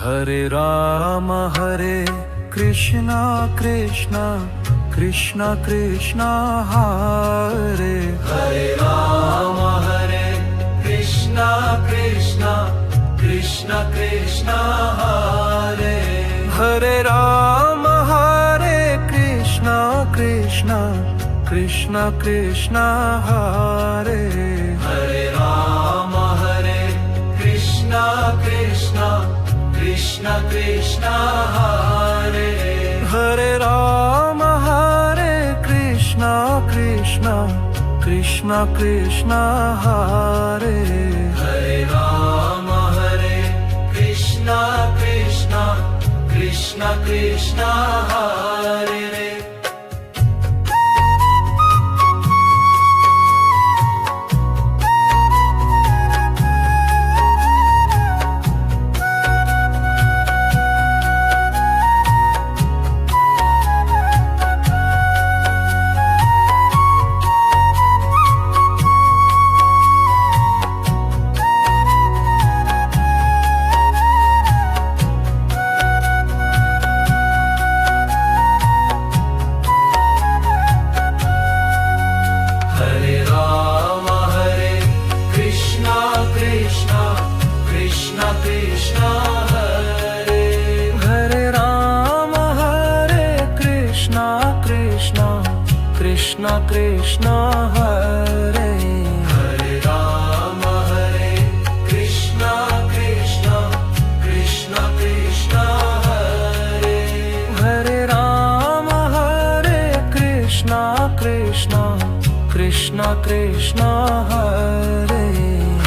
Hare Krishna Krishna Krishna Krishna Hare Hare Krishna Krishna Krishna Krishna Hare Hare Krishna Krishna Krishna Krishna Hare Hare Krishna Krishna Krishna Krishna Hare Hare Krishna Krishna Krishna Krishna Hare Hare Krishna Krishna Krishna Krishna Hare Krishna Krishna Hare Hare Krishna Krishna Krishna Krishna Hare Hare Krishna Krishna Krishna Krishna Hare Hare Krishna Krishna Krishna Krishna Hare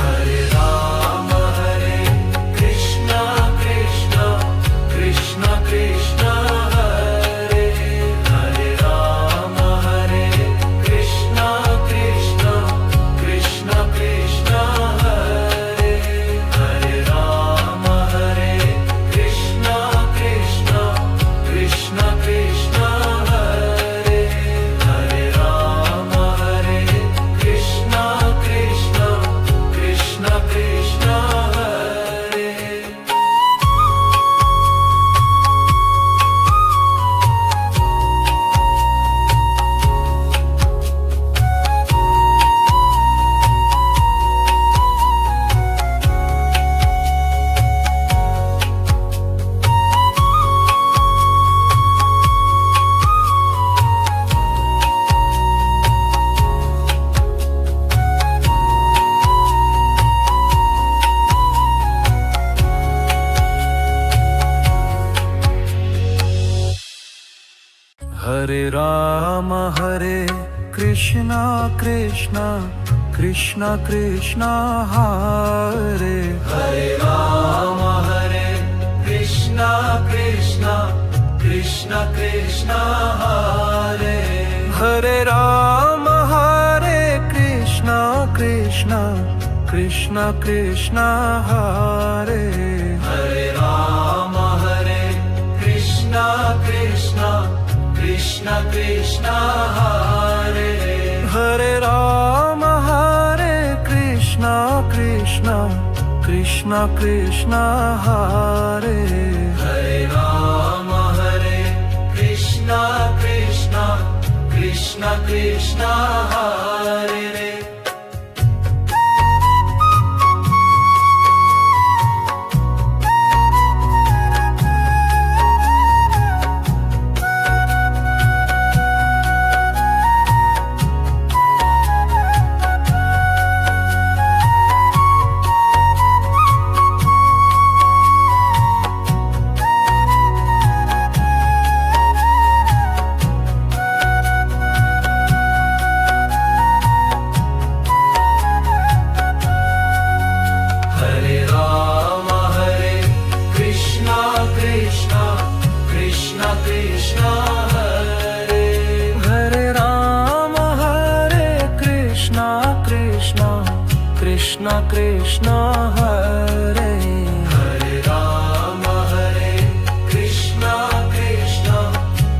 Hare Krishna Krishna Krishna Krishna Hare Hare Krishna Krishna Krishna Krishna Hare Hare Krishna Krishna Krishna Krishna Hare Hare Krishna Krishna Krishna Krishna Hare Hare Krishna Krishna Krishna Krishna Hare Hare Krishna Krishna Krishna Krishna Hare Hare Krishna Krishna Krishna Krishna Hare Hare Krishna Krishna Krishna Krishna Hare Hare Krishna Krishna Krishna Krishna Hare Krishna Krishna Hare Hare Krishna Krishna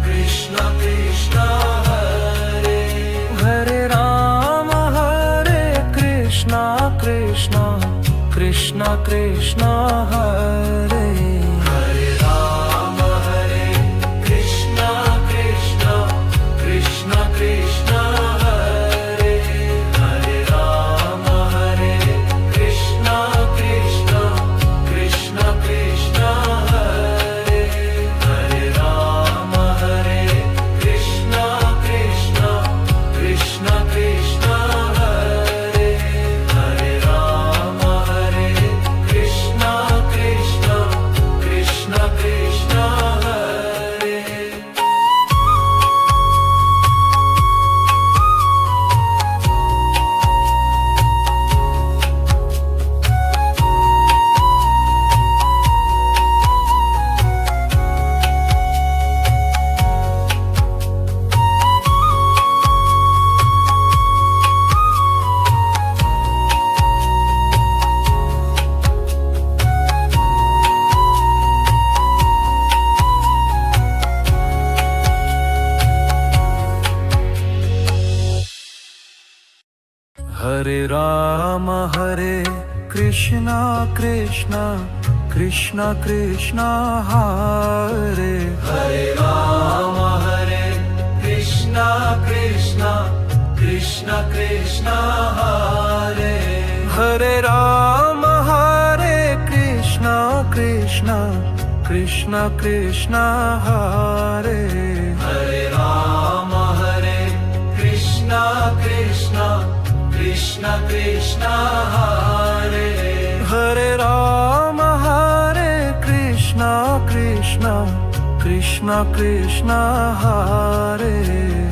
Krishna Krishna Hare Hare Krishna Krishna Krishna Krishna Hare Krishna Krishna Krishna Krishna Hare Hare Rama Hare Krishna Krishna Krishna Krishna Hare Hare Rama Hare Krishna Krishna Krishna Krishna Hare Hare Rama Hare Krishna Krishna Krishna Krishna Hare Hare Rama Hare Krishna Krishna Krishna Krishna Hare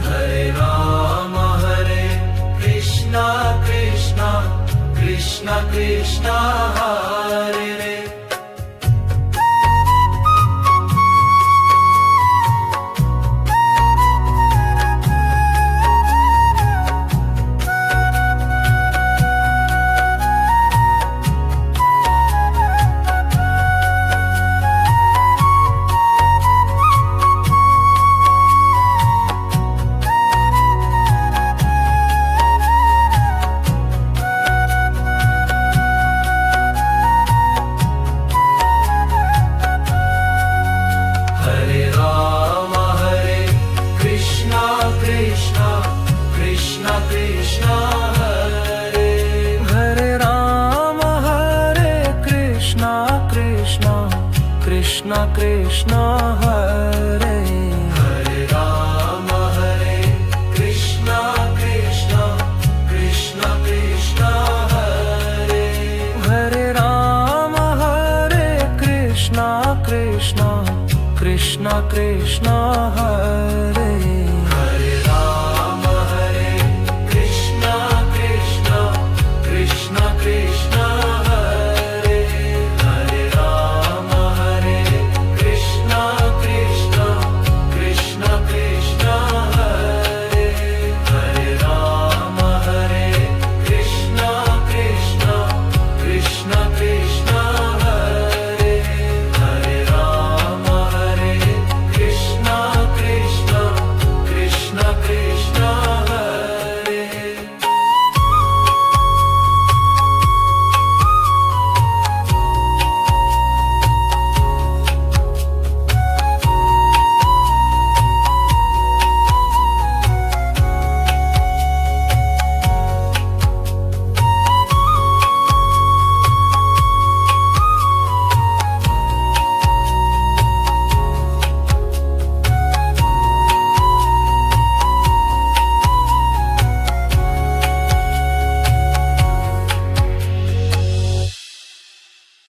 Hare Rama Hare Krishna Krishna Krishna Krishna Hare Hare Rama Hare Krishna Krishna Krishna Krishna Hare Hare Rama Hare Krishna Krishna Krishna Krishna Hare Hare Rama Hare Krishna Krishna Krishna Krishna Hare Hare Rama Hare Krishna Krishna Krishna Krishna Hare